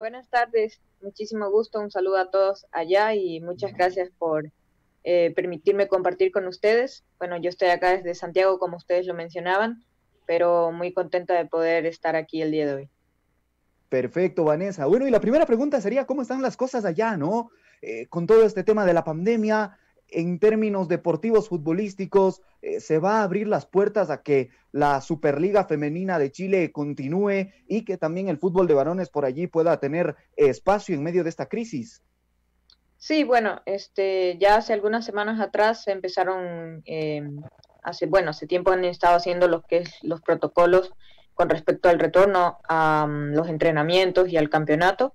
Buenas tardes, muchísimo gusto, un saludo a todos allá y muchas gracias por permitirme compartir con ustedes. Bueno, yo estoy acá desde Santiago, como ustedes lo mencionaban, pero muy contenta de poder estar aquí el día de hoy. Perfecto, Vanessa. Bueno, y la primera pregunta sería, ¿cómo están las cosas allá, no? Con todo este tema de la pandemia, en términos deportivos, futbolísticos, ¿se va a abrir las puertas a que la Superliga Femenina de Chile continúe y que también el fútbol de varones por allí pueda tener espacio en medio de esta crisis? Sí, bueno, ya hace algunas semanas atrás empezaron, hace tiempo han estado haciendo lo que es los protocolos con respecto al retorno a los entrenamientos y al campeonato.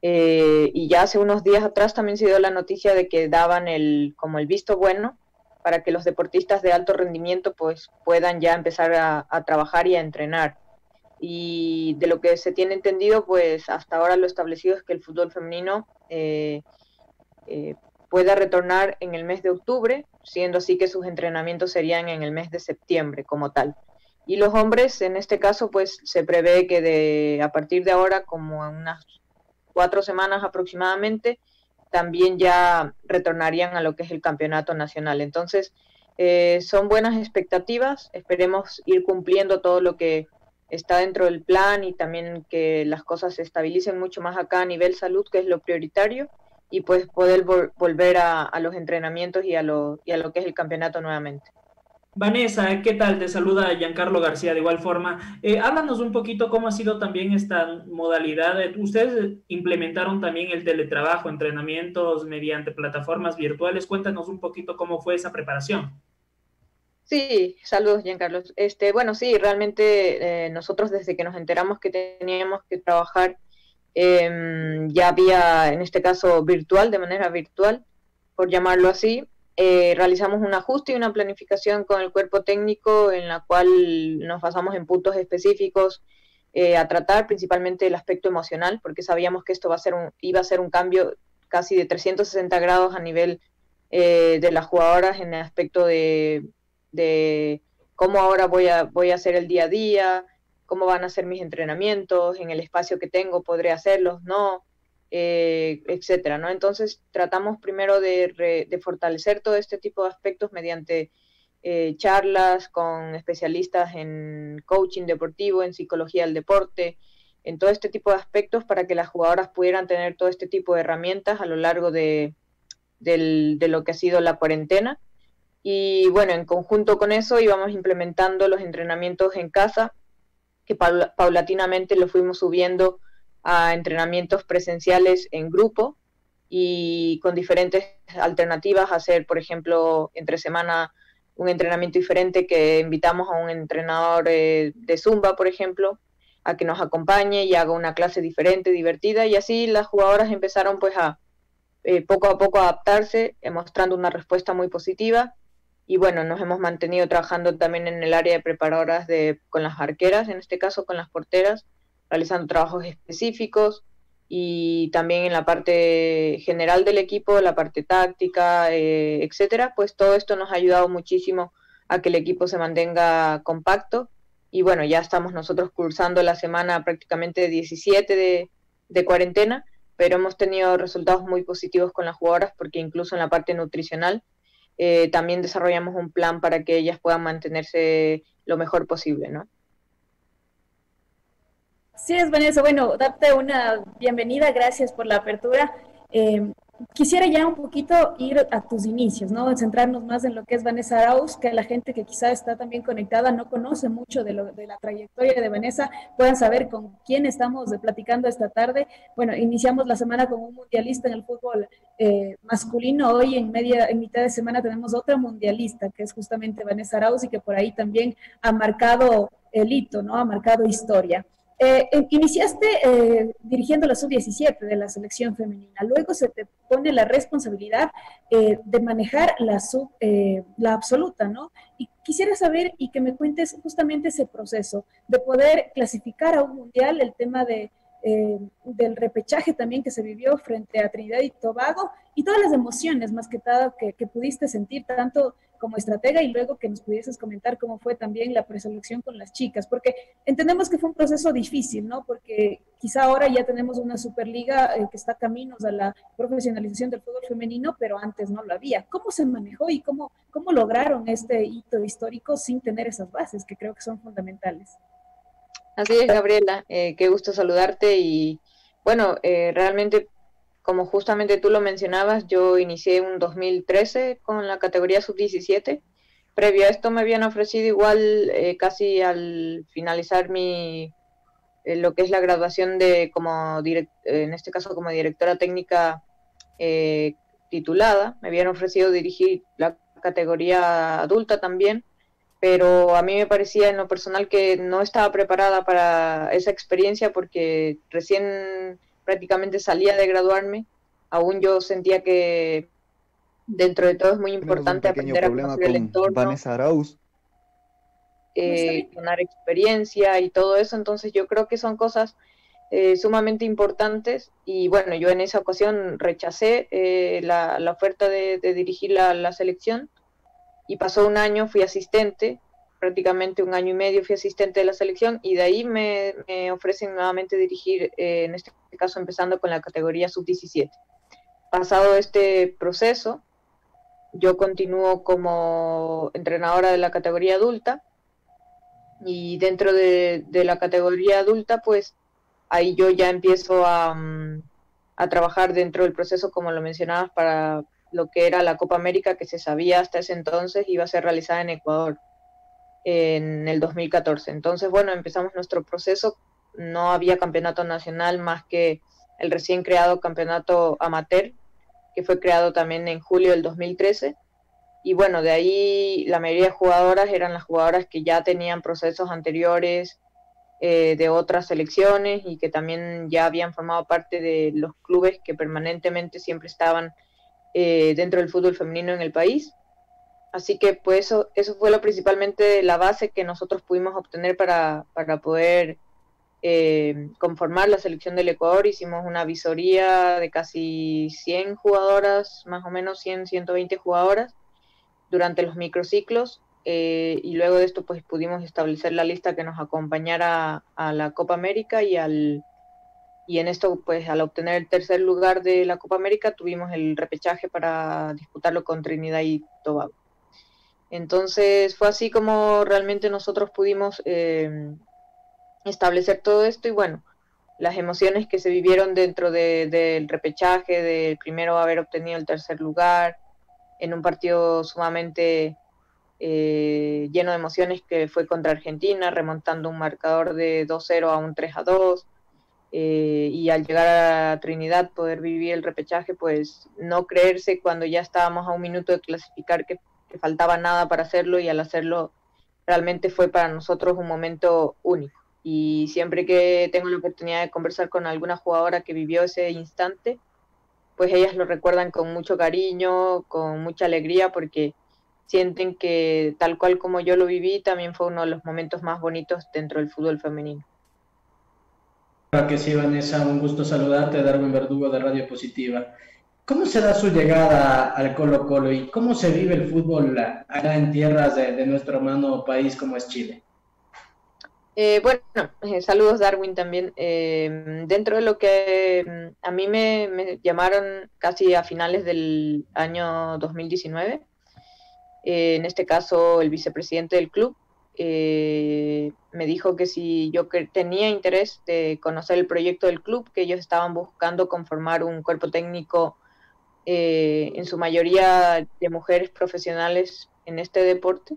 Y ya hace unos días atrás también se dio la noticia de que daban como el visto bueno para que los deportistas de alto rendimiento pues puedan ya empezar a trabajar y a entrenar. Y de lo que se tiene entendido, pues hasta ahora lo establecido es que el fútbol femenino eh, pueda retornar en el mes de octubre, siendo así que sus entrenamientos serían en el mes de septiembre como tal. Y los hombres, en este caso, pues se prevé que a partir de ahora, como en unas 4 semanas aproximadamente, también ya retornarían a lo que es el campeonato nacional. Entonces, son buenas expectativas, esperemos ir cumpliendo todo lo que está dentro del plan y también que las cosas se estabilicen mucho más acá a nivel salud, que es lo prioritario, y pues poder volver a los entrenamientos y a lo que es el campeonato nuevamente. Vanessa, ¿qué tal? Te saluda Giancarlo García de igual forma. Háblanos un poquito cómo ha sido también esta modalidad. Ustedes implementaron también el teletrabajo, entrenamientos mediante plataformas virtuales. Cuéntanos un poquito cómo fue esa preparación. Sí, saludos, Giancarlos. Bueno, sí, realmente nosotros desde que nos enteramos que teníamos que trabajar ya había, en este caso, virtual, de manera virtual, por llamarlo así. Realizamos un ajuste y una planificación con el cuerpo técnico en la cual nos basamos en puntos específicos a tratar, principalmente el aspecto emocional, porque sabíamos que esto iba a ser un cambio casi de 360 grados a nivel de las jugadoras en el aspecto de cómo ahora voy a hacer el día a día, cómo van a ser mis entrenamientos, en el espacio que tengo, podré hacerlos, no, etcétera, ¿no? Entonces tratamos primero de fortalecer todo este tipo de aspectos mediante charlas con especialistas en coaching deportivo, en psicología del deporte, en todo este tipo de aspectos para que las jugadoras pudieran tener todo este tipo de herramientas a lo largo de lo que ha sido la cuarentena. Y bueno, en conjunto con eso íbamos implementando los entrenamientos en casa, que paulatinamente lo fuimos subiendo a entrenamientos presenciales en grupo y con diferentes alternativas, hacer, por ejemplo, entre semana un entrenamiento diferente que invitamos a un entrenador de Zumba, por ejemplo, a que nos acompañe y haga una clase diferente, divertida, y así las jugadoras empezaron pues poco a poco adaptarse, mostrando una respuesta muy positiva. Y bueno, nos hemos mantenido trabajando también en el área de preparadoras con las arqueras, en este caso con las porteras, realizando trabajos específicos y también en la parte general del equipo, la parte táctica, etcétera. Pues todo esto nos ha ayudado muchísimo a que el equipo se mantenga compacto. Y bueno, ya estamos nosotros cursando la semana prácticamente 17 de cuarentena, pero hemos tenido resultados muy positivos con las jugadoras porque incluso en la parte nutricional también desarrollamos un plan para que ellas puedan mantenerse lo mejor posible, ¿no? Sí, es Vanessa. Bueno, darte una bienvenida, gracias por la apertura. Eh, Quisiera ya un poquito ir a tus inicios, ¿no? Centrarnos más en lo que es Vanessa Arauz, que la gente que quizá está también conectada no conoce mucho de la trayectoria de Vanessa, puedan saber con quién estamos platicando esta tarde. Bueno, iniciamos la semana con un mundialista en el fútbol masculino. Hoy en mitad de semana tenemos otra mundialista, que es justamente Vanessa Arauz y que por ahí también ha marcado el hito, ¿no? Ha marcado historia. Iniciaste dirigiendo la sub-17 de la selección femenina, luego se te pone la responsabilidad de manejar la absoluta, ¿no? Y quisiera saber y que me cuentes justamente ese proceso de poder clasificar a un mundial, el tema del repechaje también que se vivió frente a Trinidad y Tobago y todas las emociones más que todo que pudiste sentir tanto como estratega, y luego que nos pudieses comentar cómo fue también la preselección con las chicas, porque entendemos que fue un proceso difícil, ¿no? Porque quizá ahora ya tenemos una Superliga que está caminos a la profesionalización del fútbol femenino, pero antes no lo había. ¿Cómo se manejó y cómo lograron este hito histórico sin tener esas bases que creo que son fundamentales? Así es, Gabriela, qué gusto saludarte y bueno, realmente como justamente tú lo mencionabas, yo inicié en 2013 con la categoría sub-17. Previo a esto me habían ofrecido igual casi al finalizar lo que es la graduación de en este caso como directora técnica eh, titulada, me habían ofrecido dirigir la categoría adulta también, pero a mí me parecía en lo personal que no estaba preparada para esa experiencia porque recién prácticamente salía de graduarme, aún yo sentía que dentro de todo es muy Tenemos un importante pequeño aprender a problema conocer el con entorno, Vanessa Arauz. ¿No está bien? ganar experiencia y todo eso, entonces yo creo que son cosas sumamente importantes y bueno, yo en esa ocasión rechacé la oferta de dirigir la selección y pasó un año, fui asistente, prácticamente un año y medio fui asistente de la selección y de ahí me ofrecen nuevamente dirigir, en este caso empezando con la categoría sub-17. Pasado este proceso, yo continúo como entrenadora de la categoría adulta y dentro de la categoría adulta, pues ahí yo ya empiezo a trabajar dentro del proceso, como lo mencionabas, para lo que era la Copa América, que se sabía hasta ese entonces iba a ser realizada en Ecuador en el 2014. Entonces, bueno, empezamos nuestro proceso, no había campeonato nacional más que el recién creado campeonato amateur, que fue creado también en julio del 2013. Y bueno, de ahí la mayoría de jugadoras eran las jugadoras que ya tenían procesos anteriores de otras selecciones y que también ya habían formado parte de los clubes que permanentemente siempre estaban dentro del fútbol femenino en el país. Así que pues eso fue lo principalmente la base que nosotros pudimos obtener para poder conformar la selección del Ecuador. Hicimos una visoría de casi 100 jugadoras, más o menos 100, 120 jugadoras durante los microciclos y luego de esto pues pudimos establecer la lista que nos acompañara a la Copa América y en esto pues al obtener el tercer lugar de la Copa América tuvimos el repechaje para disputarlo con Trinidad y Tobago. Entonces fue así como realmente nosotros pudimos establecer todo esto y bueno, las emociones que se vivieron dentro del repechaje, de primero haber obtenido el tercer lugar, en un partido sumamente lleno de emociones que fue contra Argentina, remontando un marcador de 2-0 a un 3-2, y al llegar a Trinidad poder vivir el repechaje, pues no creerse cuando ya estábamos a un minuto de clasificar que faltaba nada para hacerlo y al hacerlo realmente fue para nosotros un momento único. Y siempre que tengo la oportunidad de conversar con alguna jugadora que vivió ese instante, pues ellas lo recuerdan con mucho cariño, con mucha alegría, porque sienten que tal cual como yo lo viví, también fue uno de los momentos más bonitos dentro del fútbol femenino. Claro que sí, Vanessa, un gusto saludarte, Darwin Verdugo de Radio Positiva. ¿Cómo se da su llegada al Colo-Colo y cómo se vive el fútbol allá en tierras de nuestro hermano país como es Chile? Bueno, saludos Darwin también. Dentro de lo que a mí me llamaron casi a finales del año 2019, en este caso el vicepresidente del club, me dijo que si yo tenía interés de conocer el proyecto del club, que ellos estaban buscando conformar un cuerpo técnico en su mayoría de mujeres profesionales en este deporte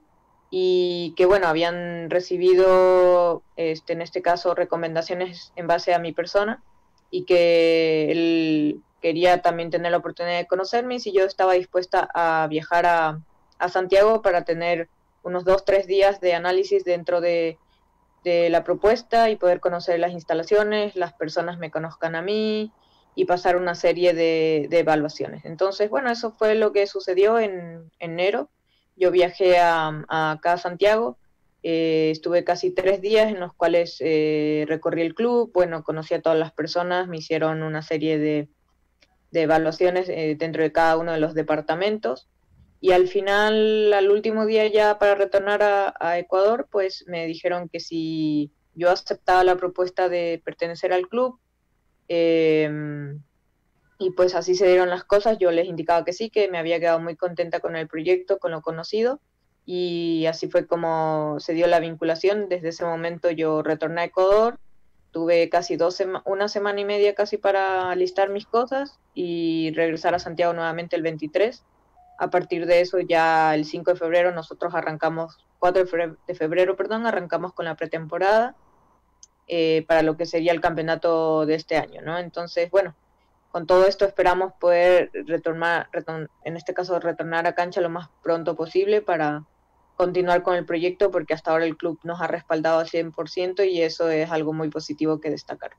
y que bueno, habían recibido en este caso recomendaciones en base a mi persona y que él quería también tener la oportunidad de conocerme y si yo estaba dispuesta a viajar a Santiago para tener unos 2, 3 días de análisis dentro de la propuesta y poder conocer las instalaciones, las personas me conozcan a mí y pasar una serie de evaluaciones. Entonces, bueno, eso fue lo que sucedió en enero. Yo viajé acá a Santiago, estuve casi 3 días en los cuales recorrí el club, bueno, conocí a todas las personas, me hicieron una serie de evaluaciones dentro de cada uno de los departamentos Y al final, al último día ya para retornar a Ecuador, pues me dijeron que si yo aceptaba la propuesta de pertenecer al club, y pues así se dieron las cosas. Yo les indicaba que sí, que me había quedado muy contenta con el proyecto, con lo conocido, y así fue como se dio la vinculación. Desde ese momento yo retorné a Ecuador, tuve casi una semana y media casi para alistar mis cosas y regresar a Santiago nuevamente el 23. A partir de eso, ya el 5 de febrero nosotros arrancamos, 4 de febrero, perdón, arrancamos con la pretemporada para lo que sería el campeonato de este año, ¿no? Entonces, bueno, con todo esto esperamos poder en este caso retornar a cancha lo más pronto posible para continuar con el proyecto, porque hasta ahora el club nos ha respaldado al 100% y eso es algo muy positivo que destacar.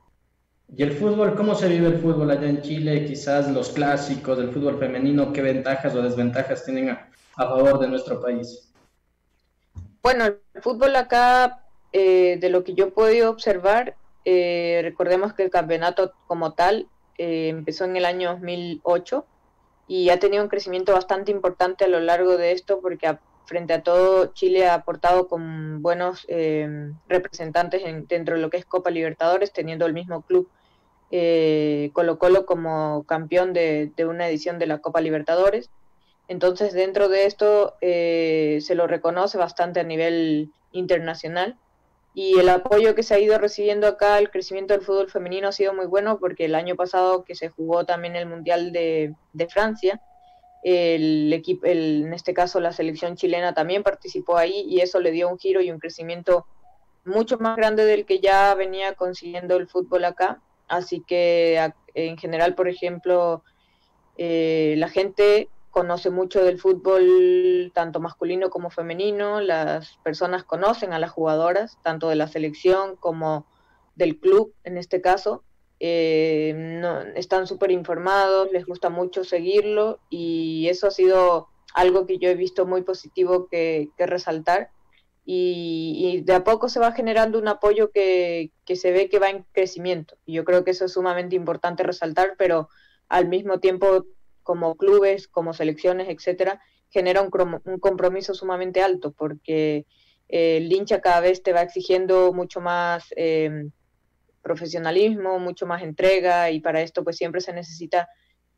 ¿Y el fútbol? ¿Cómo se vive el fútbol allá en Chile? Quizás los clásicos del fútbol femenino, ¿qué ventajas o desventajas tienen a favor de nuestro país? Bueno, el fútbol acá, de lo que yo he podido observar, recordemos que el campeonato como tal empezó en el año 2008 y ha tenido un crecimiento bastante importante a lo largo de esto, porque frente a todo Chile ha aportado con buenos representantes dentro de lo que es Copa Libertadores, teniendo el mismo club Colo-Colo como campeón de una edición de la Copa Libertadores. Entonces, dentro de esto se lo reconoce bastante a nivel internacional, y el apoyo que se ha ido recibiendo acá, el crecimiento del fútbol femenino ha sido muy bueno, porque el año pasado que se jugó también el Mundial de Francia, el equipo, en este caso la selección chilena también participó ahí, y eso le dio un giro y un crecimiento mucho más grande del que ya venía consiguiendo el fútbol acá. Así que en general, por ejemplo, la gente conoce mucho del fútbol, tanto masculino como femenino. Las personas conocen a las jugadoras, tanto de la selección como del club, en este caso. No, están súper informados, les gusta mucho seguirlo, y eso ha sido algo que yo he visto muy positivo que resaltar. Y de a poco se va generando un apoyo que se ve que va en crecimiento. Y yo creo que eso es sumamente importante resaltar, pero al mismo tiempo, como clubes, como selecciones, etcétera, genera un compromiso sumamente alto, porque el hincha cada vez te va exigiendo mucho más profesionalismo, mucho más entrega, y para esto pues siempre se necesita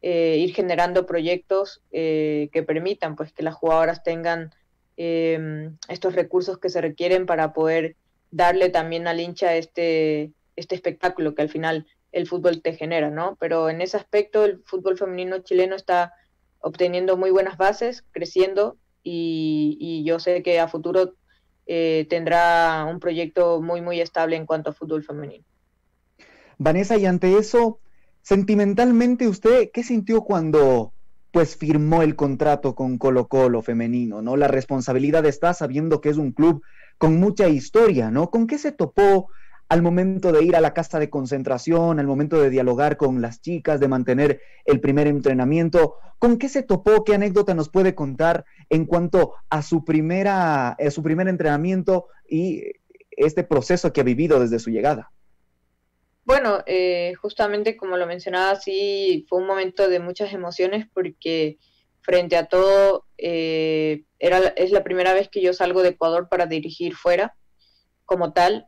ir generando proyectos que permitan pues que las jugadoras tengan estos recursos que se requieren para poder darle también al hincha este espectáculo que al final el fútbol te genera, ¿no? Pero en ese aspecto el fútbol femenino chileno está obteniendo muy buenas bases, creciendo, y yo sé que a futuro tendrá un proyecto muy, muy estable en cuanto a fútbol femenino. Vanessa, y ante eso, sentimentalmente, ¿usted qué sintió cuando pues firmó el contrato con Colo-Colo femenino, ¿no? La responsabilidad está sabiendo que es un club con mucha historia, ¿no? ¿Con qué se topó al momento de ir a la casa de concentración, al momento de dialogar con las chicas, de mantener el primer entrenamiento? ¿Con qué se topó? ¿Qué anécdota nos puede contar en cuanto a su primer entrenamiento y este proceso que ha vivido desde su llegada? Bueno, justamente como lo mencionaba, sí, fue un momento de muchas emociones, porque frente a todo es la primera vez que yo salgo de Ecuador para dirigir fuera como tal.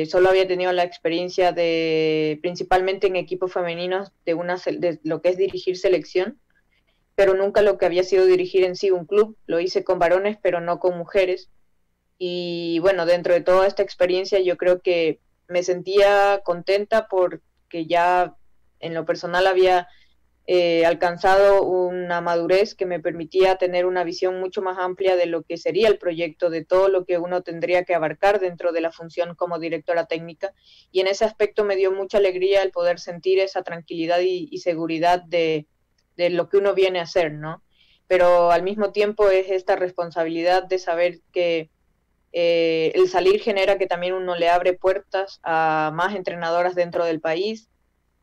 Solo había tenido la experiencia principalmente en equipos femeninos de lo que es dirigir selección, pero nunca lo que había sido dirigir en sí un club. Lo hice con varones, pero no con mujeres. Y bueno, dentro de toda esta experiencia yo creo que me sentía contenta, porque ya en lo personal había alcanzado una madurez que me permitía tener una visión mucho más amplia de lo que sería el proyecto, de todo lo que uno tendría que abarcar dentro de la función como directora técnica, y en ese aspecto me dio mucha alegría el poder sentir esa tranquilidad y seguridad de lo que uno viene a hacer, ¿no? Pero al mismo tiempo es esta responsabilidad de saber que el salir genera que también uno le abre puertas a más entrenadoras dentro del país,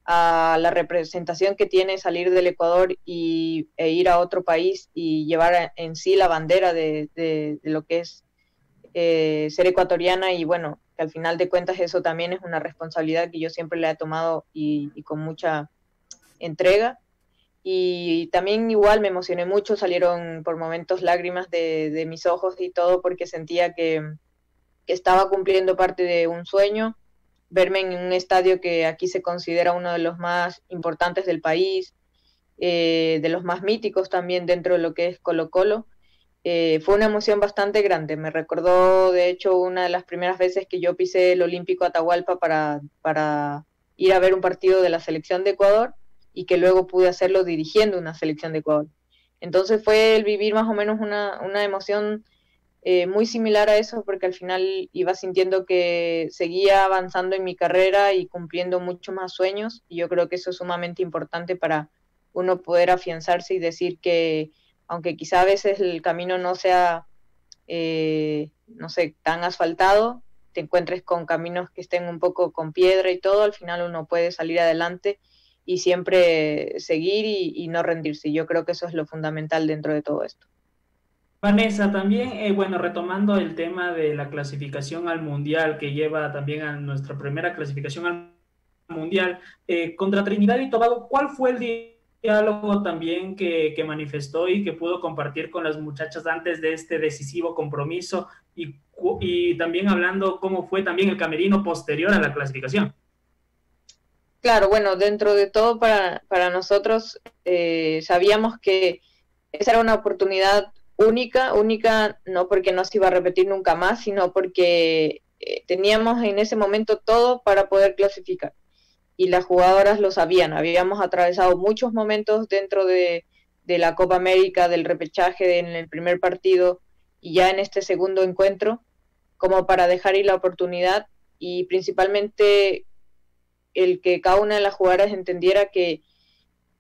a la representación que tiene salir del Ecuador e ir a otro país y llevar en sí la bandera de lo que es ser ecuatoriana. Y bueno, que al final de cuentas eso también es una responsabilidad que yo siempre le he tomado y con mucha entrega. y también igual me emocioné mucho, salieron por momentos lágrimas de mis ojos y todo porque sentía que estaba cumpliendo parte de un sueño, verme en un estadio que aquí se considera uno de los más importantes del país, de los más míticos también dentro de lo que es Colo-Colo. Fue una emoción bastante grande. Me recordó, de hecho, una de las primeras veces que yo pisé el Olímpico Atahualpa para ir a ver un partido de la selección de Ecuador y que luego pude hacerlo dirigiendo una selección de Ecuador. Entonces fue el vivir más o menos una emoción muy similar a eso, porque al final iba sintiendo que seguía avanzando en mi carrera y cumpliendo muchos más sueños, y yo creo que eso es sumamente importante para uno poder afianzarse y decir que, aunque quizá a veces el camino no sea, no sé, tan asfaltado, te encuentres con caminos que estén un poco con piedra y todo, al final uno puede salir adelante y siempre seguir y no rendirse. Yo creo que eso es lo fundamental dentro de todo esto. Vanessa, también, bueno, retomando el tema de la clasificación al Mundial, que lleva también a nuestra primera clasificación al Mundial, contra Trinidad y Tobago, ¿cuál fue el diálogo también que manifestó y que pudo compartir con las muchachas antes de este decisivo compromiso? Y también hablando cómo fue también el camerino posterior a la clasificación. Claro, bueno, dentro de todo para nosotros sabíamos que esa era una oportunidad única no porque no se iba a repetir nunca más, sino porque teníamos en ese momento todo para poder clasificar. Y las jugadoras lo sabían, habíamos atravesado muchos momentos dentro de la Copa América, del repechaje en el primer partido y ya en este segundo encuentro, como para dejar ir la oportunidad y principalmente el que cada una de las jugadoras entendiera que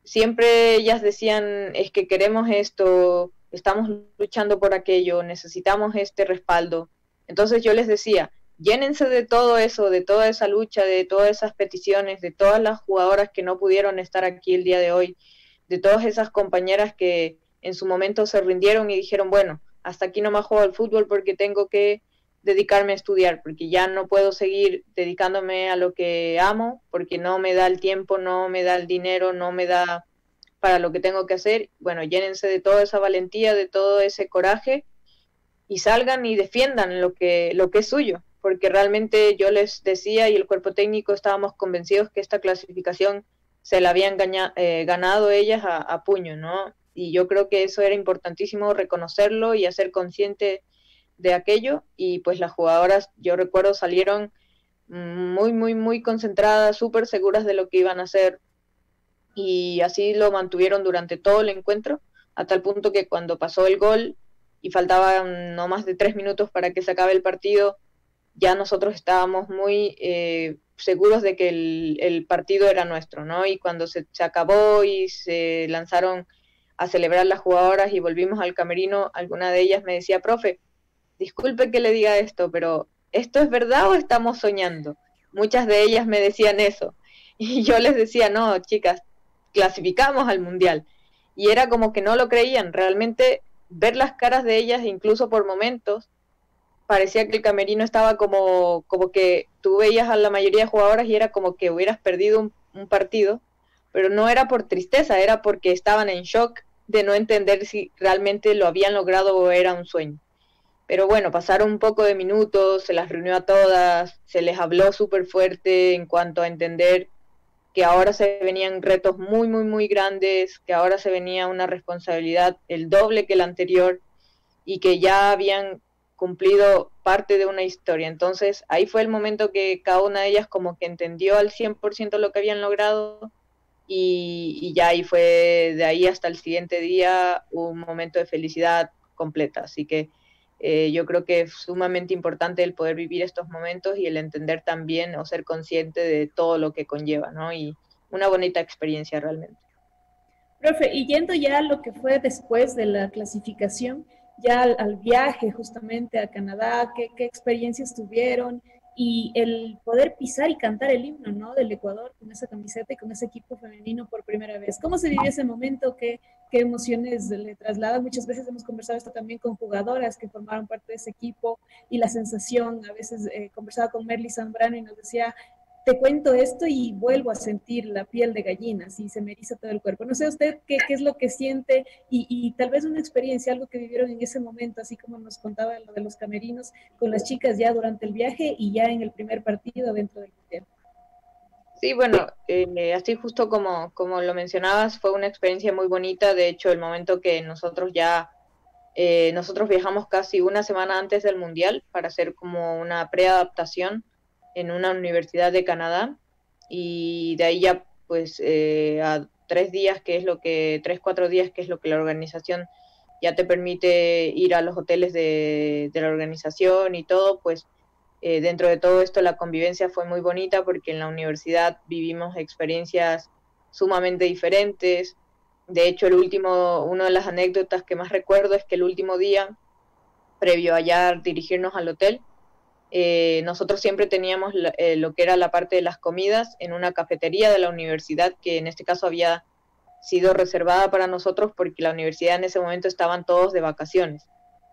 siempre ellas decían, es que queremos esto, estamos luchando por aquello, necesitamos este respaldo. Entonces yo les decía, llénense de todo eso, de toda esa lucha, de todas esas peticiones, de todas las jugadoras que no pudieron estar aquí el día de hoy, de todas esas compañeras que en su momento se rindieron y dijeron, bueno, hasta aquí no me juego al fútbol porque tengo que dedicarme a estudiar, porque ya no puedo seguir dedicándome a lo que amo, porque no me da el tiempo, no me da el dinero, no me da para lo que tengo que hacer. Bueno, llénense de toda esa valentía, de todo ese coraje y salgan y defiendan lo que es suyo, porque realmente yo les decía y el cuerpo técnico estábamos convencidos que esta clasificación se la habían ganado ellas a puño, ¿no? Y yo creo que eso era importantísimo reconocerlo y hacer consciente de aquello, y pues las jugadoras, yo recuerdo, salieron muy concentradas, súper seguras de lo que iban a hacer, y así lo mantuvieron durante todo el encuentro, a tal punto que cuando pasó el gol y faltaban no más de 3 minutos para que se acabe el partido, ya nosotros estábamos muy seguros de que el partido era nuestro, ¿no? Y cuando se acabó y se lanzaron a celebrar las jugadoras y volvimos al camerino, alguna de ellas me decía, profe, disculpe que le diga esto, pero ¿esto es verdad o estamos soñando? Muchas de ellas me decían eso. Y yo les decía, no, chicas, clasificamos al Mundial. Y era como que no lo creían. Realmente ver las caras de ellas, incluso por momentos, parecía que el camerino estaba como que tú veías a la mayoría de jugadoras y era como que hubieras perdido un partido, pero no era por tristeza, era porque estaban en shock de no entender si realmente lo habían logrado o era un sueño. Pero bueno, pasaron un poco de minutos, se las reunió a todas, se les habló súper fuerte en cuanto a entender que ahora se venían retos muy grandes, que ahora se venía una responsabilidad el doble que la anterior y que ya habían cumplido parte de una historia. Entonces ahí fue el momento que cada una de ellas como que entendió al 100% lo que habían logrado, y ya ahí fue, de ahí hasta el siguiente día, un momento de felicidad completa. Así que yo creo que es sumamente importante el poder vivir estos momentos y el entender también o ser consciente de todo lo que conlleva, ¿no? Y una bonita experiencia realmente. Profe, y yendo ya a lo que fue después de la clasificación, ya al viaje justamente a Canadá, ¿qué experiencias tuvieron? Y el poder pisar y cantar el himno, ¿no? Del Ecuador con esa camiseta y con ese equipo femenino por primera vez. ¿Cómo se vivió ese momento? ¿Qué emociones le trasladan? Muchas veces hemos conversado esto también con jugadoras que formaron parte de ese equipo y la sensación, a veces conversaba con Merly Zambrano y nos decía, te cuento esto y vuelvo a sentir la piel de gallina, y se me eriza todo el cuerpo. No sé usted qué es lo que siente y tal vez una experiencia, algo que vivieron en ese momento, así como nos contaba lo de los camerinos con las chicas ya durante el viaje y ya en el primer partido dentro del mundial. Sí, bueno, así justo como lo mencionabas, fue una experiencia muy bonita. De hecho, el momento que nosotros viajamos casi una semana antes del Mundial para hacer como una preadaptación en una universidad de Canadá, y de ahí ya pues a 3 días, 4 días, que es lo que la organización ya te permite ir a los hoteles de la organización y todo, pues dentro de todo esto la convivencia fue muy bonita porque en la universidad vivimos experiencias sumamente diferentes. De hecho, una de las anécdotas que más recuerdo es que el último día, previo a ya dirigirnos al hotel, nosotros siempre teníamos lo que era la parte de las comidas en una cafetería de la universidad, que en este caso había sido reservada para nosotros porque la universidad en ese momento estaban todos de vacaciones,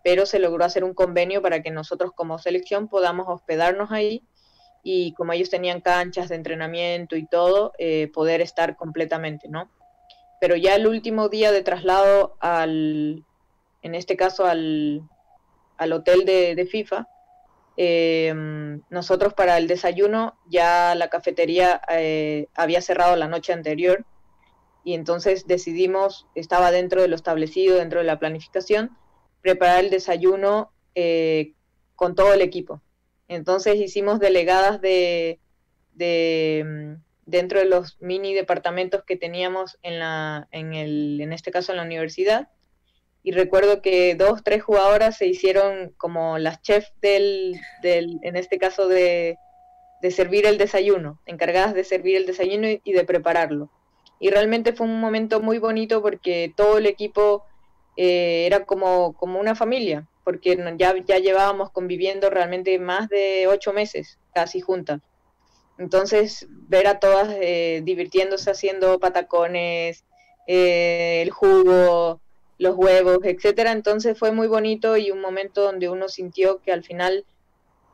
pero se logró hacer un convenio para que nosotros como selección podamos hospedarnos ahí, y como ellos tenían canchas de entrenamiento y todo, poder estar completamente, ¿no? Pero ya el último día de traslado en este caso al hotel de FIFA, nosotros para el desayuno ya la cafetería había cerrado la noche anterior, y entonces decidimos, estaba dentro de lo establecido, dentro de la planificación, preparar el desayuno con todo el equipo. Entonces hicimos delegadas dentro de los mini departamentos que teníamos en este caso en la universidad, y recuerdo que 2, 3 jugadoras se hicieron como las chefs en este caso de servir el desayuno, encargadas de servir el desayuno y de prepararlo. Y realmente fue un momento muy bonito porque todo el equipo era como una familia, porque ya llevábamos conviviendo realmente más de 8 meses casi juntas. Entonces, ver a todas divirtiéndose haciendo patacones, el jugo, los huevos, etcétera. Entonces fue muy bonito y un momento donde uno sintió que al final,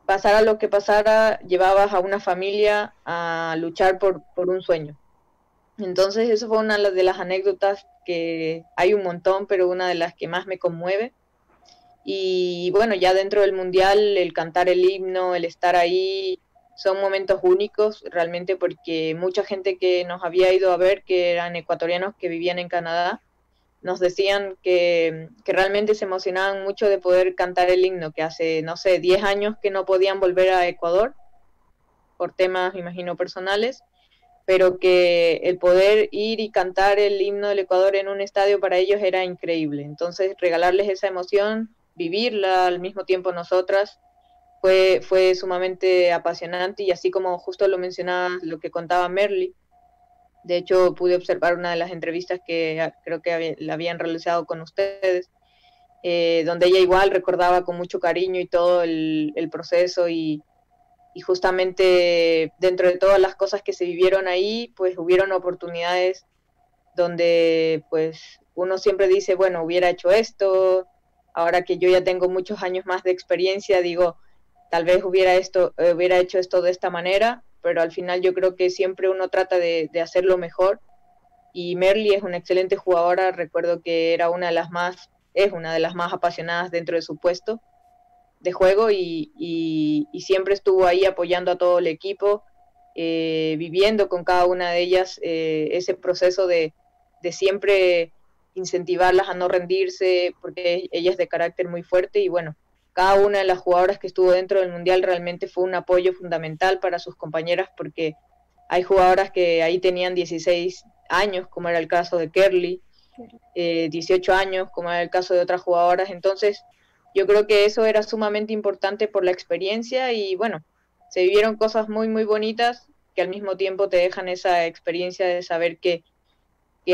pasara lo que pasara, llevabas a una familia a luchar por un sueño. Entonces eso fue una de las anécdotas, que hay un montón, pero una de las que más me conmueve. Y bueno, ya dentro del Mundial, el cantar el himno, el estar ahí, son momentos únicos realmente, porque mucha gente que nos había ido a ver, que eran ecuatorianos que vivían en Canadá, nos decían que realmente se emocionaban mucho de poder cantar el himno, que hace, no sé, 10 años que no podían volver a Ecuador, por temas, me imagino, personales, pero que el poder ir y cantar el himno del Ecuador en un estadio para ellos era increíble. Entonces, regalarles esa emoción, vivirla al mismo tiempo nosotras, fue sumamente apasionante. Y así como justo lo mencionaba, lo que contaba Merly, de hecho pude observar una de las entrevistas que creo que la habían realizado con ustedes, donde ella igual recordaba con mucho cariño y todo el proceso, y justamente dentro de todas las cosas que se vivieron ahí, pues hubieron oportunidades donde pues uno siempre dice, bueno, hubiera hecho esto. Ahora que yo ya tengo muchos años más de experiencia, digo, tal vez hubiera hecho esto de esta manera, pero al final yo creo que siempre uno trata de hacerlo mejor. Y Merly es una excelente jugadora. Recuerdo que es una de las más apasionadas dentro de su puesto de juego, y siempre estuvo ahí apoyando a todo el equipo, viviendo con cada una de ellas ese proceso de siempre incentivarlas a no rendirse, porque ella es de carácter muy fuerte. Y bueno, cada una de las jugadoras que estuvo dentro del Mundial realmente fue un apoyo fundamental para sus compañeras, porque hay jugadoras que ahí tenían 16 años, como era el caso de Kerly, 18 años, como era el caso de otras jugadoras. Entonces yo creo que eso era sumamente importante por la experiencia, y bueno, se vivieron cosas muy, muy bonitas que al mismo tiempo te dejan esa experiencia de saber que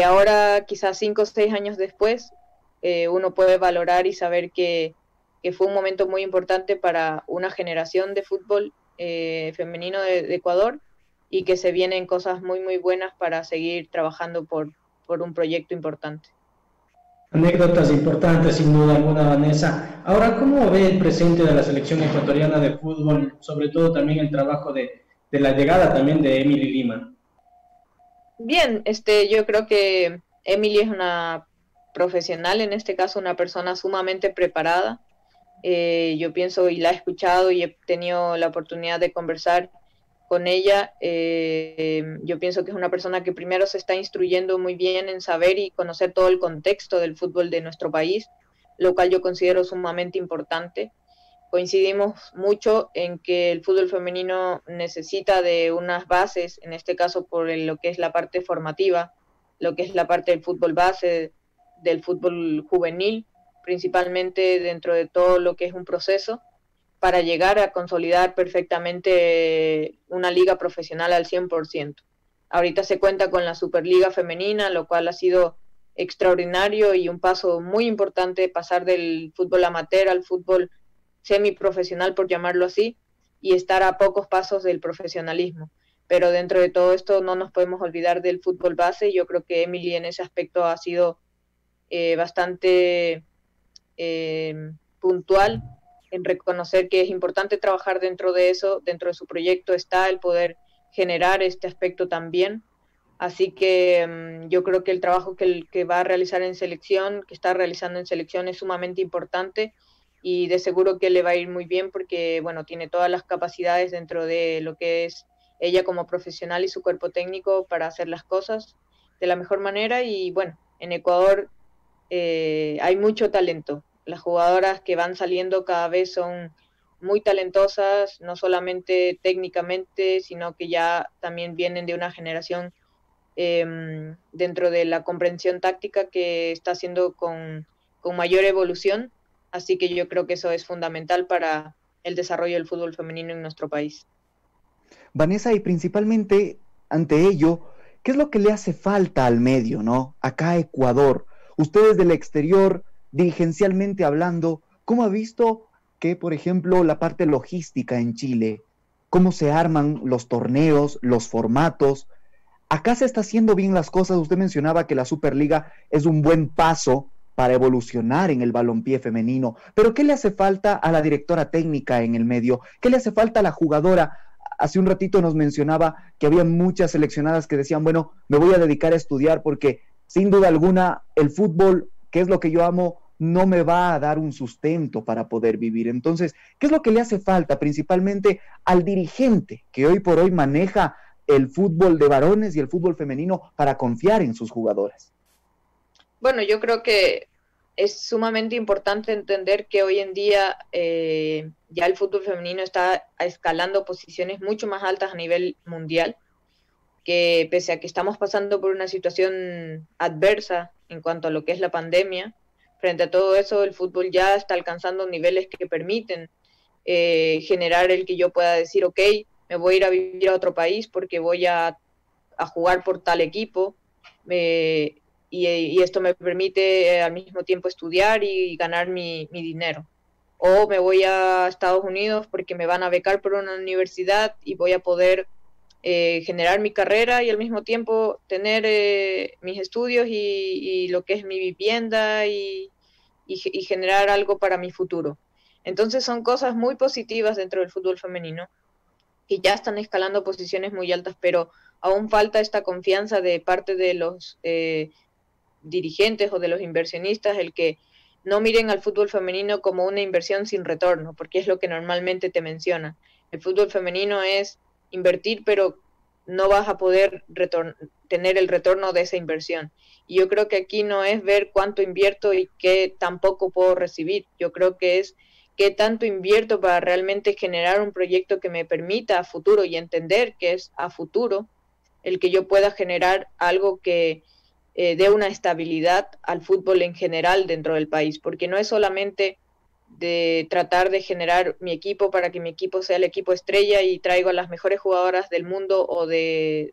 ahora, quizás 5 o 6 años después, uno puede valorar y saber que fue un momento muy importante para una generación de fútbol femenino de Ecuador, y que se vienen cosas muy, muy buenas para seguir trabajando por un proyecto importante. Anécdotas importantes, sin duda alguna, Vanessa. Ahora, ¿cómo ve el presente de la selección ecuatoriana de fútbol, sobre todo también el trabajo de de la llegada también de Emily Lima? Bien, yo creo que Emily es una profesional, en este caso una persona sumamente preparada. Yo pienso y la he escuchado y he tenido la oportunidad de conversar con ella. Yo pienso que es una persona que primero se está instruyendo muy bien en saber y conocer todo el contexto del fútbol de nuestro país, lo cual yo considero sumamente importante. Coincidimos mucho en que el fútbol femenino necesita de unas bases, en este caso por lo que es la parte formativa, lo que es la parte del fútbol base, del fútbol juvenil, principalmente dentro de todo lo que es un proceso, para llegar a consolidar perfectamente una liga profesional al 100%. Ahorita se cuenta con la Superliga Femenina, lo cual ha sido extraordinario y un paso muy importante pasar del fútbol amateur al fútbol semiprofesional, por llamarlo así, y estar a pocos pasos del profesionalismo. Pero dentro de todo esto no nos podemos olvidar del fútbol base. Yo creo que Emily en ese aspecto ha sido bastante puntual en reconocer que es importante trabajar dentro de eso, dentro de su proyecto está el poder generar este aspecto también. Así que yo creo que el trabajo que va a realizar en selección, que está realizando en selección, es sumamente importante y de seguro que le va a ir muy bien porque, bueno, tiene todas las capacidades dentro de lo que es ella como profesional y su cuerpo técnico para hacer las cosas de la mejor manera. Y bueno, en Ecuador hay mucho talento. Las jugadoras que van saliendo cada vez son muy talentosas, no solamente técnicamente, sino que ya también vienen de una generación dentro de la comprensión táctica que está haciendo con mayor evolución. Así que yo creo que eso es fundamental para el desarrollo del fútbol femenino en nuestro país. Vanessa, y principalmente ante ello, ¿qué es lo que le hace falta al medio, ¿no? Acá a Ecuador, ustedes del exterior, dirigencialmente hablando, ¿cómo ha visto que, por ejemplo, la parte logística en Chile, cómo se arman los torneos, los formatos? Acá se está haciendo bien las cosas. Usted mencionaba que la Superliga es un buen paso para evolucionar en el balompié femenino, pero ¿qué le hace falta a la directora técnica en el medio? ¿Qué le hace falta a la jugadora? Hace un ratito nos mencionaba que había muchas seleccionadas que decían, bueno, me voy a dedicar a estudiar porque sin duda alguna el fútbol, que es lo que yo amo, no me va a dar un sustento para poder vivir. Entonces, ¿qué es lo que le hace falta principalmente al dirigente que hoy por hoy maneja el fútbol de varones y el fútbol femenino para confiar en sus jugadoras? Bueno, yo creo que es sumamente importante entender que hoy en día ya el fútbol femenino está escalando posiciones mucho más altas a nivel mundial, que pese a que estamos pasando por una situación adversa en cuanto a lo que es la pandemia, frente a todo eso el fútbol ya está alcanzando niveles que permiten generar el que yo pueda decir, ok, me voy a ir a vivir a otro país porque voy a jugar por tal equipo, y esto me permite al mismo tiempo estudiar y ganar mi dinero. O me voy a Estados Unidos porque me van a becar por una universidad y voy a poder generar mi carrera y al mismo tiempo tener mis estudios y lo que es mi vivienda y generar algo para mi futuro. Entonces son cosas muy positivas dentro del fútbol femenino que ya están escalando posiciones muy altas, pero aún falta esta confianza de parte de los dirigentes o de los inversionistas, el que no miren al fútbol femenino como una inversión sin retorno, porque es lo que normalmente te menciona. El fútbol femenino es invertir, pero no vas a poder tener el retorno de esa inversión. Y yo creo que aquí no es ver cuánto invierto y qué tampoco puedo recibir. Yo creo que es qué tanto invierto para realmente generar un proyecto que me permita a futuro y entender que es a futuro el que yo pueda generar algo que dé una estabilidad al fútbol en general dentro del país, porque no es solamente de tratar de generar mi equipo para que mi equipo sea el equipo estrella y traigo a las mejores jugadoras del mundo o de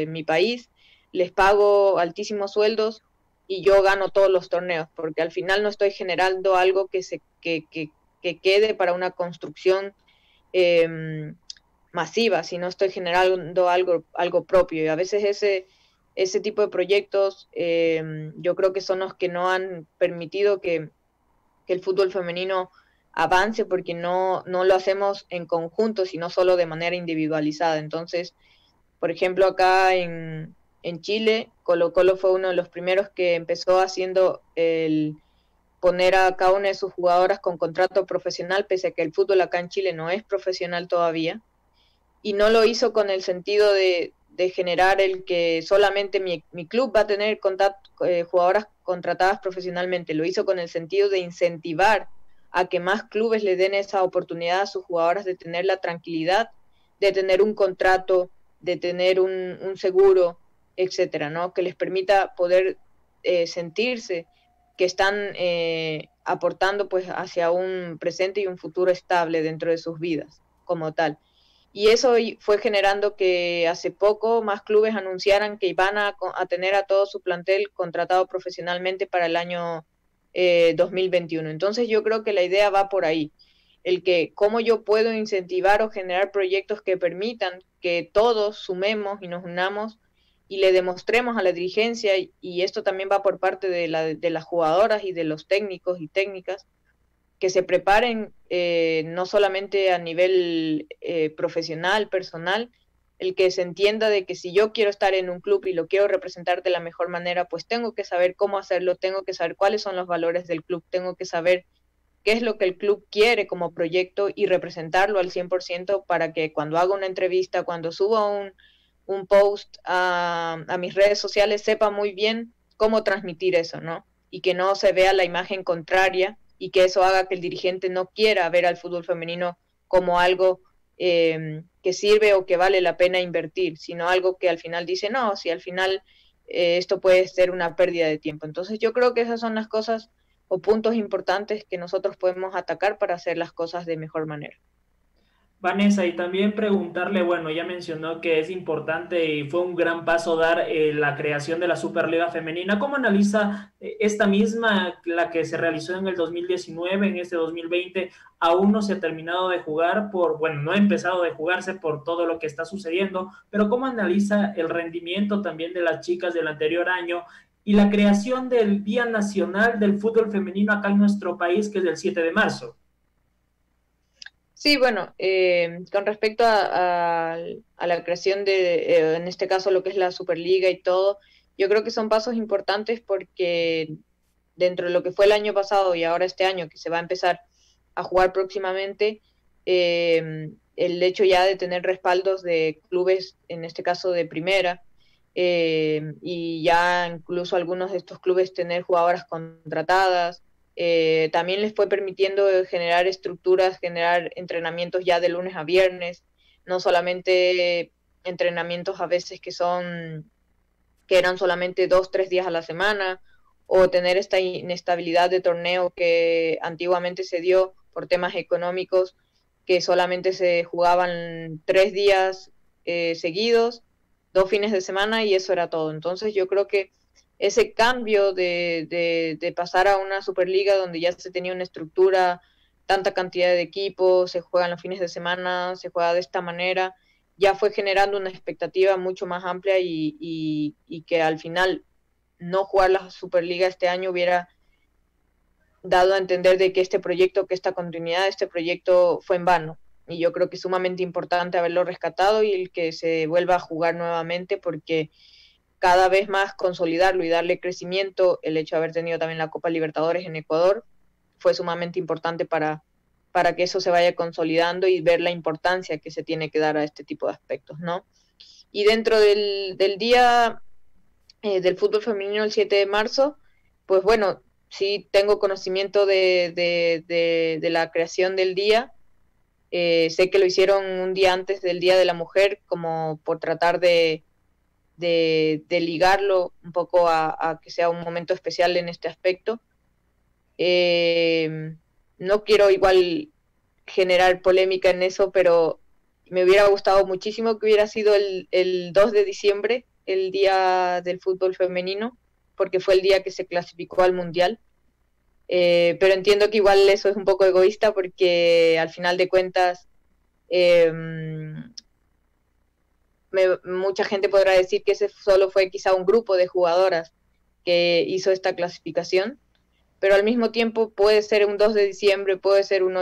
mi país, les pago altísimos sueldos y yo gano todos los torneos, porque al final no estoy generando algo que quede para una construcción masiva, sino estoy generando algo propio. Y a veces ese tipo de proyectos yo creo que son los que no han permitido que el fútbol femenino avance porque no lo hacemos en conjunto, sino solo de manera individualizada. Entonces, por ejemplo, acá en Chile, Colo-Colo fue uno de los primeros que empezó haciendo el poner a cada una de sus jugadoras con contrato profesional, pese a que el fútbol acá en Chile no es profesional todavía, y no lo hizo con el sentido de generar el que solamente mi club va a tener jugadoras contratadas profesionalmente, lo hizo con el sentido de incentivar a que más clubes le den esa oportunidad a sus jugadoras de tener la tranquilidad de tener un contrato, de tener un seguro, etcétera, ¿no? Que les permita poder sentirse que están aportando pues hacia un presente y un futuro estable dentro de sus vidas como tal. Y eso fue generando que hace poco más clubes anunciaran que iban a tener a todo su plantel contratado profesionalmente para el año 2021. Entonces yo creo que la idea va por ahí, el que cómo yo puedo incentivar o generar proyectos que permitan que todos sumemos y nos unamos y le demostremos a la dirigencia, y esto también va por parte de las jugadoras y de los técnicos y técnicas, que se preparen no solamente a nivel profesional, personal, el que se entienda de que si yo quiero estar en un club y lo quiero representar de la mejor manera, pues tengo que saber cómo hacerlo, tengo que saber cuáles son los valores del club, tengo que saber qué es lo que el club quiere como proyecto y representarlo al 100% para que cuando haga una entrevista, cuando suba un post a mis redes sociales, sepa muy bien cómo transmitir eso, ¿no? Y que no se vea la imagen contraria y que eso haga que el dirigente no quiera ver al fútbol femenino como algo que sirve o que vale la pena invertir, sino algo que al final dice, no, si al final esto puede ser una pérdida de tiempo. Entonces yo creo que esas son las cosas o puntos importantes que nosotros podemos atacar para hacer las cosas de mejor manera. Vanessa, y también preguntarle, bueno, ya mencionó que es importante y fue un gran paso dar la creación de la Superliga Femenina. ¿Cómo analiza esta misma, la que se realizó en el 2019, en este 2020, aún no se ha terminado de jugar bueno, no ha empezado de jugarse por todo lo que está sucediendo, pero cómo analiza el rendimiento también de las chicas del anterior año y la creación del Día Nacional del Fútbol Femenino acá en nuestro país, que es el 7 de marzo? Sí, bueno, con respecto a la creación de, en este caso, lo que es la Superliga y todo, yo creo que son pasos importantes porque dentro de lo que fue el año pasado y ahora este año, que se va a empezar a jugar próximamente, el hecho ya de tener respaldos de clubes, en este caso de primera, y ya incluso algunos de estos clubes tener jugadoras contratadas, también les fue permitiendo generar estructuras, generar entrenamientos ya de lunes a viernes, no solamente entrenamientos a veces que eran solamente 2, 3 días a la semana, o tener esta inestabilidad de torneo que antiguamente se dio por temas económicos, que solamente se jugaban 3 días seguidos, 2 fines de semana y eso era todo. Entonces yo creo que ese cambio de pasar a una Superliga donde ya se tenía una estructura, tanta cantidad de equipos, se juegan los fines de semana, se juega de esta manera, ya fue generando una expectativa mucho más amplia y que al final no jugar la Superliga este año hubiera dado a entender de que este proyecto, que esta continuidad de este proyecto fue en vano. Y yo creo que es sumamente importante haberlo rescatado y el que se vuelva a jugar nuevamente, porque cada vez más consolidarlo y darle crecimiento, el hecho de haber tenido también la Copa Libertadores en Ecuador, fue sumamente importante para que eso se vaya consolidando y ver la importancia que se tiene que dar a este tipo de aspectos, ¿no? Y dentro del día del fútbol femenino el 7 de marzo, pues bueno, sí tengo conocimiento de la creación del día. Sé que lo hicieron un día antes del Día de la Mujer, como por tratar de ligarlo un poco a que sea un momento especial en este aspecto. No quiero igual generar polémica en eso, pero me hubiera gustado muchísimo que hubiera sido el 2 de diciembre, el Día del Fútbol Femenino, porque fue el día que se clasificó al Mundial. Pero entiendo que igual eso es un poco egoísta porque al final de cuentas mucha gente podrá decir que ese solo fue quizá un grupo de jugadoras que hizo esta clasificación, pero al mismo tiempo puede ser un 2 de diciembre, puede ser un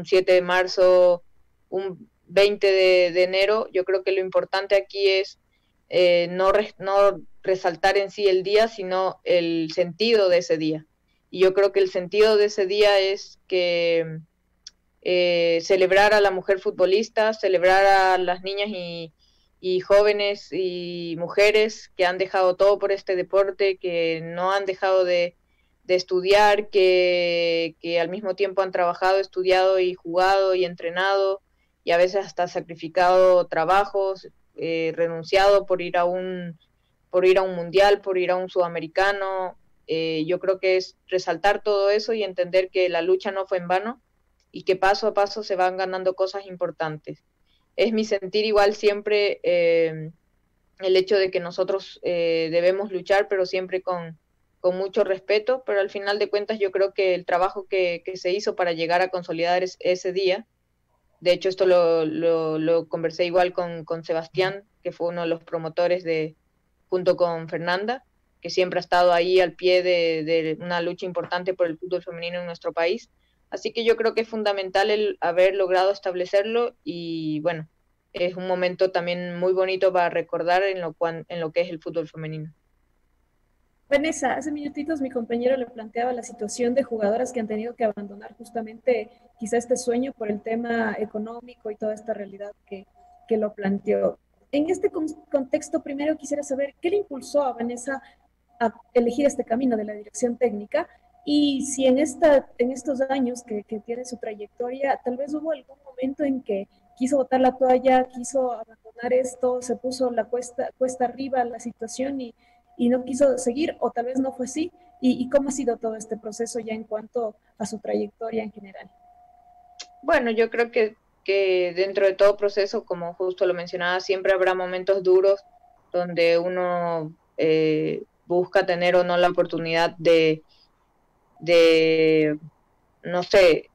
7 de marzo, un 20 de enero. Yo creo que lo importante aquí es no resaltar en sí el día, sino el sentido de ese día. Y yo creo que el sentido de ese día es que celebrar a la mujer futbolista, celebrar a las niñas y jóvenes y mujeres que han dejado todo por este deporte, que no han dejado de estudiar, que al mismo tiempo han trabajado, estudiado y jugado y entrenado y a veces hasta sacrificado trabajos, renunciado por ir a un mundial, por ir a un sudamericano. Yo creo que es resaltar todo eso y entender que la lucha no fue en vano y que paso a paso se van ganando cosas importantes. Es mi sentir igual siempre el hecho de que nosotros debemos luchar, pero siempre con mucho respeto, pero al final de cuentas yo creo que el trabajo que se hizo para llegar a consolidar ese día, de hecho esto lo conversé igual con Sebastián, que fue uno de los promotores junto con Fernanda, que siempre ha estado ahí al pie de una lucha importante por el fútbol femenino en nuestro país. Así que yo creo que es fundamental el haber logrado establecerlo y bueno, es un momento también muy bonito para recordar en lo que es el fútbol femenino. Vanessa, hace minutitos mi compañero le planteaba la situación de jugadoras que han tenido que abandonar justamente quizá este sueño por el tema económico y toda esta realidad que lo planteó. En este contexto, primero quisiera saber qué le impulsó a Vanessa a elegir este camino de la dirección técnica y si en estos años que tiene su trayectoria, tal vez hubo algún momento en que quiso botar la toalla, quiso abandonar esto, se puso la cuesta arriba la situación y no quiso seguir, o tal vez no fue así. ¿Y cómo ha sido todo este proceso ya en cuanto a su trayectoria en general? Bueno, yo creo que dentro de todo proceso, como justo lo mencionaba, siempre habrá momentos duros donde uno busca tener o no la oportunidad de no sé,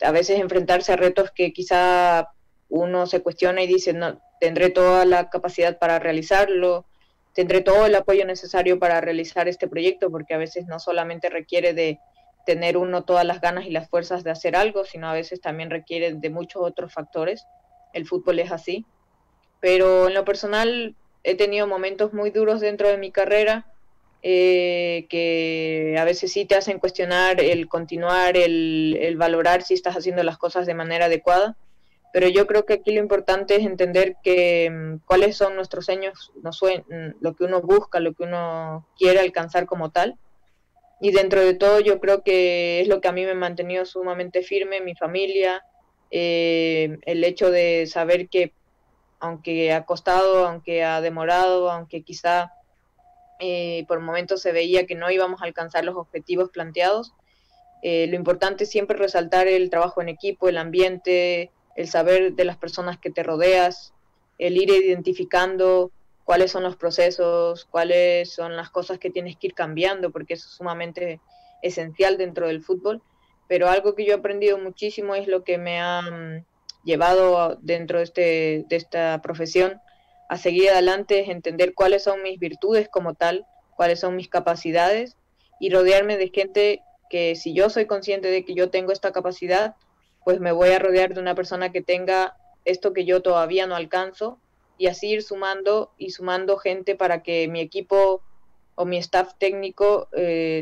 a veces enfrentarse a retos que quizá uno se cuestiona y dice, no, tendré toda la capacidad para realizarlo, tendré todo el apoyo necesario para realizar este proyecto, porque a veces no solamente requiere de tener uno todas las ganas y las fuerzas de hacer algo, sino a veces también requiere de muchos otros factores. El fútbol es así. Pero en lo personal he tenido momentos muy duros dentro de mi carrera, que a veces sí te hacen cuestionar el continuar, el valorar si estás haciendo las cosas de manera adecuada. Pero yo creo que aquí lo importante es entender que cuáles son nuestros sueños, lo que uno busca, lo que uno quiere alcanzar como tal. Y dentro de todo yo creo que es lo que a mí me ha mantenido sumamente firme, mi familia, el hecho de saber que aunque ha costado, aunque ha demorado, aunque quizá por momentos se veía que no íbamos a alcanzar los objetivos planteados, lo importante es siempre resaltar el trabajo en equipo, el ambiente, el saber de las personas que te rodeas, el ir identificando cuáles son los procesos, cuáles son las cosas que tienes que ir cambiando, porque eso es sumamente esencial dentro del fútbol. Pero algo que yo he aprendido muchísimo es lo que me ha llevado dentro de esta profesión a seguir adelante, es entender cuáles son mis virtudes como tal, cuáles son mis capacidades y rodearme de gente que si yo soy consciente de que yo tengo esta capacidad, pues me voy a rodear de una persona que tenga esto que yo todavía no alcanzo y así ir sumando y sumando gente para que mi equipo o mi staff técnico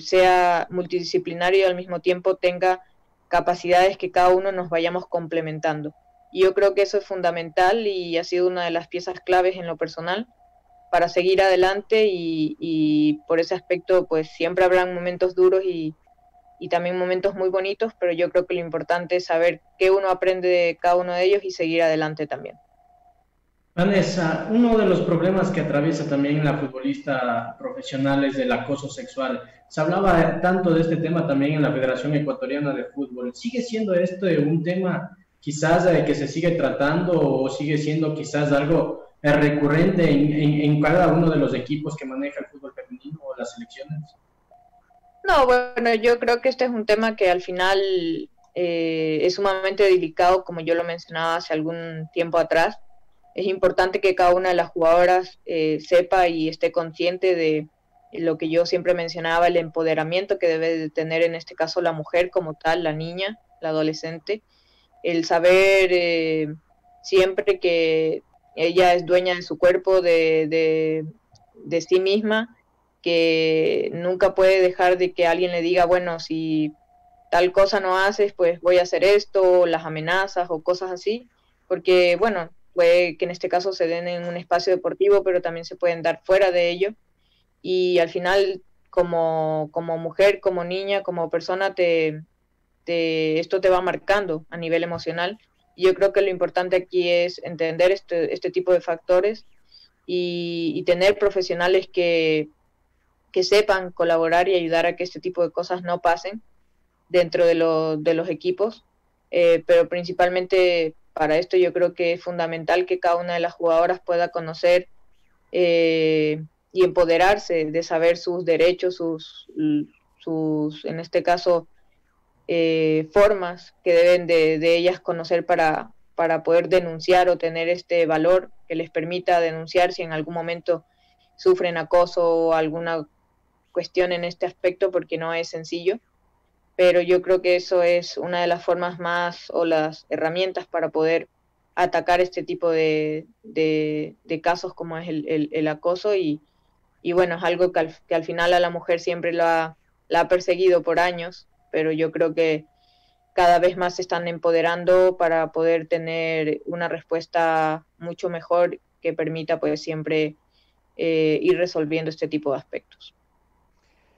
sea multidisciplinario y al mismo tiempo tenga capacidades que cada uno nos vayamos complementando. Y yo creo que eso es fundamental y ha sido una de las piezas claves en lo personal para seguir adelante y por ese aspecto pues siempre habrán momentos duros y también momentos muy bonitos, pero yo creo que lo importante es saber qué uno aprende de cada uno de ellos y seguir adelante también. Vanessa, uno de los problemas que atraviesa también la futbolista profesional es el acoso sexual. Se hablaba tanto de este tema también en la Federación Ecuatoriana de Fútbol. ¿Sigue siendo este un tema quizás que se sigue tratando o sigue siendo quizás algo recurrente en cada uno de los equipos que maneja el fútbol femenino o las selecciones? No, bueno, yo creo que este es un tema que al final es sumamente delicado, como yo lo mencionaba hace algún tiempo atrás. Es importante que cada una de las jugadoras sepa y esté consciente lo que yo siempre mencionaba, el empoderamiento que debe de tener en este caso la mujer como tal, la niña, la adolescente, el saber siempre que ella es dueña de su cuerpo, de sí misma, que nunca puede dejar de que alguien le diga, bueno, si tal cosa no haces, pues voy a hacer esto, o las amenazas o cosas así, porque bueno, puede que en este caso se den en un espacio deportivo, pero también se pueden dar fuera de ello, y al final como mujer, como niña, como persona, esto te va marcando a nivel emocional. Y yo creo que lo importante aquí es entender este tipo de factores y tener profesionales que sepan colaborar y ayudar a que este tipo de cosas no pasen dentro de los equipos, pero principalmente para esto yo creo que es fundamental que cada una de las jugadoras pueda conocer y empoderarse de saber sus derechos, en este caso, formas que deben de ellas conocer para poder denunciar o tener este valor que les permita denunciar si en algún momento sufren acoso o alguna cuestión en este aspecto, porque no es sencillo, pero yo creo que eso es una de las formas más o las herramientas para poder atacar este tipo de casos como es el acoso y bueno, es algo que al final a la mujer siempre la ha perseguido por años, pero yo creo que cada vez más se están empoderando para poder tener una respuesta mucho mejor que permita pues siempre ir resolviendo este tipo de aspectos.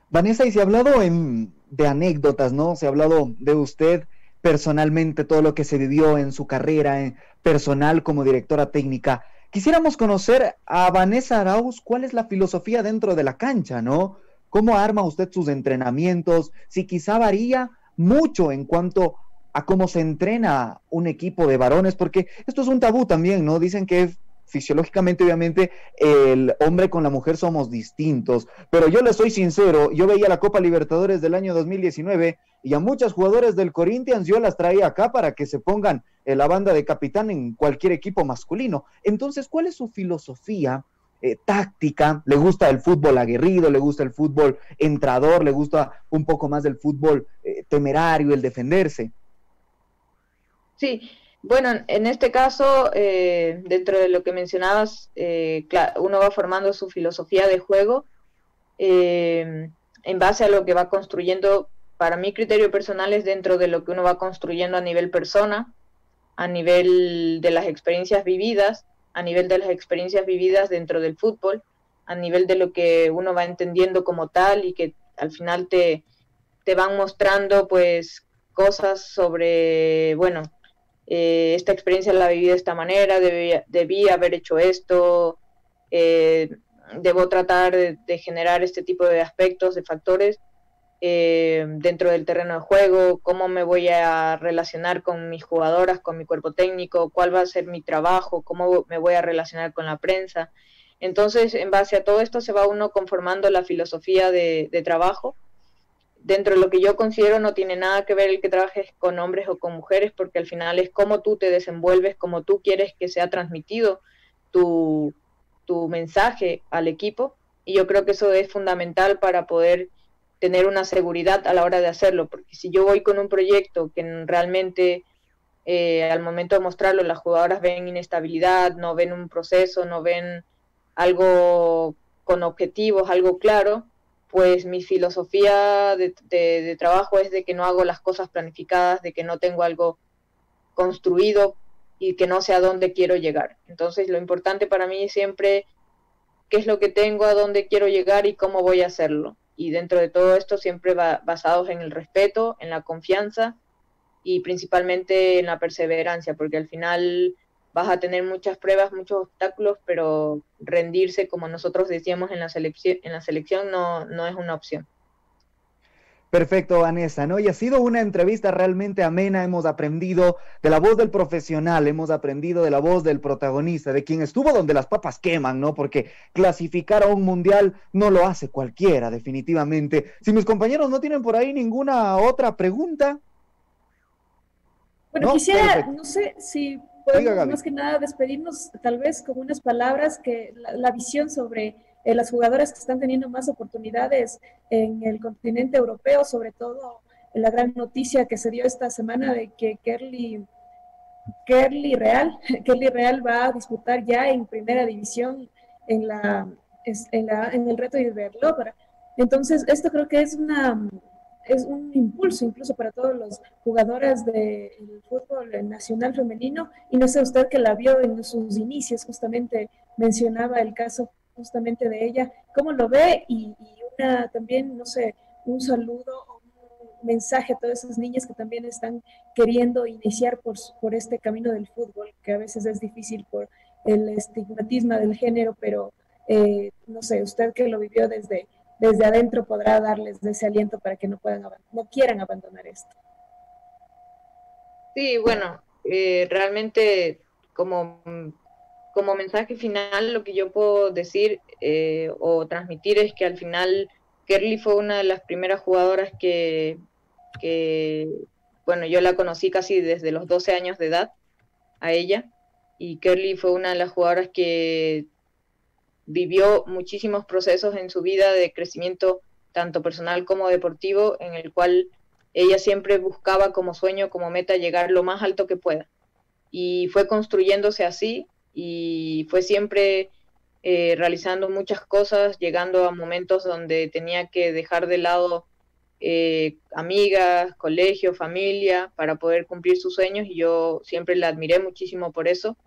Vanessa, y se ha hablado de anécdotas, ¿no? Se ha hablado de usted personalmente, todo lo que se vivió en su carrera personal como directora técnica. Quisiéramos conocer a Vanessa Arauz, cuál es la filosofía dentro de la cancha, ¿no? ¿Cómo arma usted sus entrenamientos? Si quizá varía mucho en cuanto a cómo se entrena un equipo de varones, porque esto es un tabú también, ¿no? Dicen que fisiológicamente, obviamente, el hombre con la mujer somos distintos, pero yo les soy sincero, yo veía la Copa Libertadores del año 2019 y a muchos jugadores del Corinthians yo las traía acá para que se pongan la banda de capitán en cualquier equipo masculino. Entonces, ¿cuál es su filosofía táctica? ¿Le gusta el fútbol aguerrido? ¿Le gusta el fútbol entrador? ¿Le gusta un poco más del fútbol temerario, el defenderse? Sí, bueno, en este caso, dentro de lo que mencionabas, claro, uno va formando su filosofía de juego en base a lo que va construyendo. Para mi criterio personal es dentro de lo que uno va construyendo a nivel persona, a nivel de las experiencias vividas, a nivel de las experiencias vividas dentro del fútbol, a nivel de lo que uno va entendiendo como tal y que al final te van mostrando pues cosas sobre, bueno, esta experiencia la viví de esta manera, debí haber hecho esto, debo tratar de generar este tipo de aspectos, de factores dentro del terreno de juego, cómo me voy a relacionar con mis jugadoras, con mi cuerpo técnico, cuál va a ser mi trabajo, cómo me voy a relacionar con la prensa. Entonces, en base a todo esto se va uno conformando la filosofía de trabajo. Dentro de lo que yo considero no tiene nada que ver el que trabajes con hombres o con mujeres, porque al final es cómo tú te desenvuelves, cómo tú quieres que sea transmitido tu mensaje al equipo, y yo creo que eso es fundamental para poder tener una seguridad a la hora de hacerlo, porque si yo voy con un proyecto que realmente al momento de mostrarlo las jugadoras ven inestabilidad, no ven un proceso, no ven algo con objetivos, algo claro, pues mi filosofía de trabajo es de que no hago las cosas planificadas, de que no tengo algo construido y que no sé a dónde quiero llegar. Entonces lo importante para mí es siempre qué es lo que tengo, a dónde quiero llegar y cómo voy a hacerlo. Y dentro de todo esto siempre basados en el respeto, en la confianza y principalmente en la perseverancia, porque al final vas a tener muchas pruebas, muchos obstáculos, pero rendirse, como nosotros decíamos en la selección no es una opción. Perfecto, Vanessa, ¿no? Y ha sido una entrevista realmente amena, hemos aprendido de la voz del profesional, hemos aprendido de la voz del protagonista, de quien estuvo donde las papas queman, ¿no? Porque clasificar a un mundial no lo hace cualquiera, definitivamente. Si mis compañeros no tienen por ahí ninguna otra pregunta. Bueno, quisiera, no sé si podemos más que nada despedirnos tal vez con unas palabras que la visión sobre las jugadoras que están teniendo más oportunidades en el continente europeo, sobre todo la gran noticia que se dio esta semana de que Kerly Real, Kerly Real va a disputar ya en primera división en, en el reto de Iberlóbara. Entonces, esto creo que es un impulso incluso para todos los jugadores del fútbol nacional femenino, y no sé usted que la vio en sus inicios, justamente mencionaba el caso justamente de ella, cómo lo ve, y una también, no sé, un saludo o un mensaje a todas esas niñas que también están queriendo iniciar por este camino del fútbol, que a veces es difícil por el estigmatismo del género, pero no sé, usted que lo vivió desde adentro podrá darles de ese aliento para que no quieran abandonar esto. Sí, bueno, realmente como mensaje final lo que yo puedo decir o transmitir es que al final Kerly fue una de las primeras jugadoras que, bueno, yo la conocí casi desde los 12 años de edad a ella, y Kerly fue una de las jugadoras que vivió muchísimos procesos en su vida de crecimiento, tanto personal como deportivo, en el cual ella siempre buscaba como sueño, como meta, llegar lo más alto que pueda. Y fue construyéndose así, y fue siempre realizando muchas cosas, llegando a momentos donde tenía que dejar de lado amigas, colegio, familia, para poder cumplir sus sueños, y yo siempre la admiré muchísimo por eso.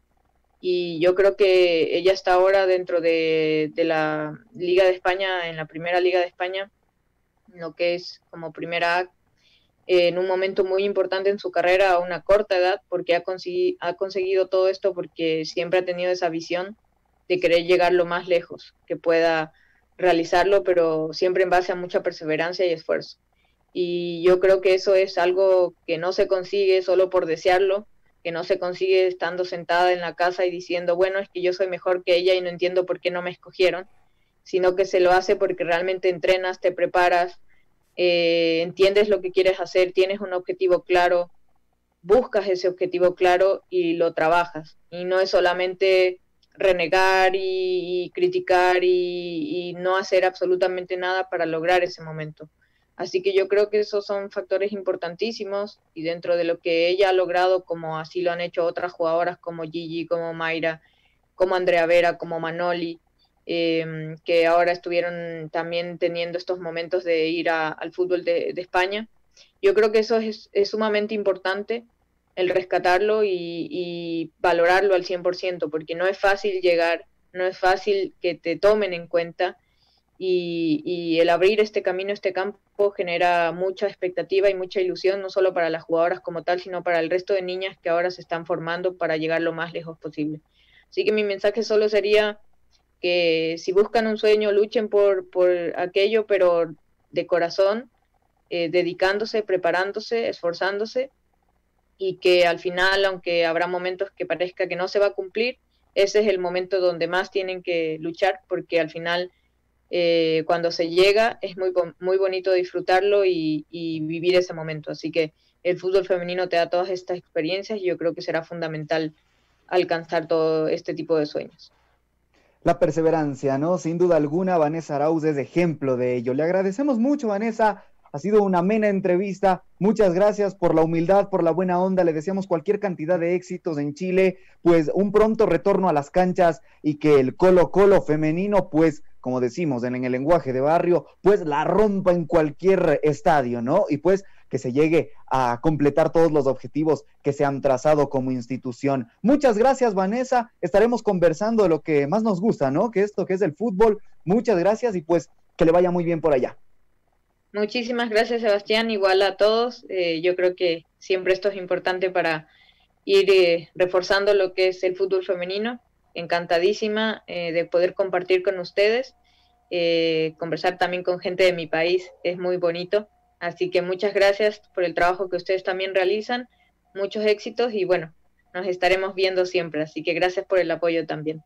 Y yo creo que ella está ahora dentro de la Liga de España, en la primera Liga de España, lo que es como primera A, en un momento muy importante en su carrera a una corta edad, porque ha conseguido todo esto porque siempre ha tenido esa visión de querer llegar lo más lejos que pueda realizarlo, pero siempre en base a mucha perseverancia y esfuerzo. Y yo creo que eso es algo que no se consigue solo por desearlo, que no se consigue estando sentada en la casa y diciendo, bueno, es que yo soy mejor que ella y no entiendo por qué no me escogieron, sino que se lo hace porque realmente entrenas, te preparas, entiendes lo que quieres hacer, tienes un objetivo claro, buscas ese objetivo claro y lo trabajas. Y no es solamente renegar y criticar y no hacer absolutamente nada para lograr ese momento. Así que yo creo que esos son factores importantísimos, y dentro de lo que ella ha logrado, como así lo han hecho otras jugadoras como Gigi, como Mayra, como Andrea Vera, como Manoli, que ahora estuvieron también teniendo estos momentos de ir al fútbol de España. Yo creo que eso es sumamente importante, el rescatarlo y valorarlo al 100%, porque no es fácil llegar, no es fácil que te tomen en cuenta, y el abrir este camino, este campo, genera mucha expectativa y mucha ilusión, no solo para las jugadoras como tal, sino para el resto de niñas que ahora se están formando para llegar lo más lejos posible. Así que mi mensaje solo sería que si buscan un sueño, luchen por aquello, pero de corazón, dedicándose, preparándose, esforzándose, y que al final, aunque habrá momentos que parezca que no se va a cumplir, ese es el momento donde más tienen que luchar, porque al final cuando se llega es muy bonito disfrutarlo y vivir ese momento. Así que el fútbol femenino te da todas estas experiencias, y yo creo que será fundamental alcanzar todo este tipo de sueños. La perseverancia, ¿no? Sin duda alguna, Vanessa Arauz es ejemplo de ello. Le agradecemos mucho, Vanessa. Ha sido una amena entrevista. Muchas gracias por la humildad, por la buena onda. Le deseamos cualquier cantidad de éxitos en Chile, pues un pronto retorno a las canchas, y que el Colo-Colo femenino, pues, como decimos en el lenguaje de barrio, pues la rompa en cualquier estadio, ¿no? Y pues que se llegue a completar todos los objetivos que se han trazado como institución. Muchas gracias, Vanessa. Estaremos conversando de lo que más nos gusta, ¿no? Que esto que es el fútbol. Muchas gracias, y pues que le vaya muy bien por allá. Muchísimas gracias, Sebastián. Igual a todos. Yo creo que siempre esto es importante para ir reforzando lo que es el fútbol femenino. Encantadísima de poder compartir con ustedes, conversar también con gente de mi país, es muy bonito. Así que muchas gracias por el trabajo que ustedes también realizan, muchos éxitos, y bueno, nos estaremos viendo siempre, así que gracias por el apoyo también.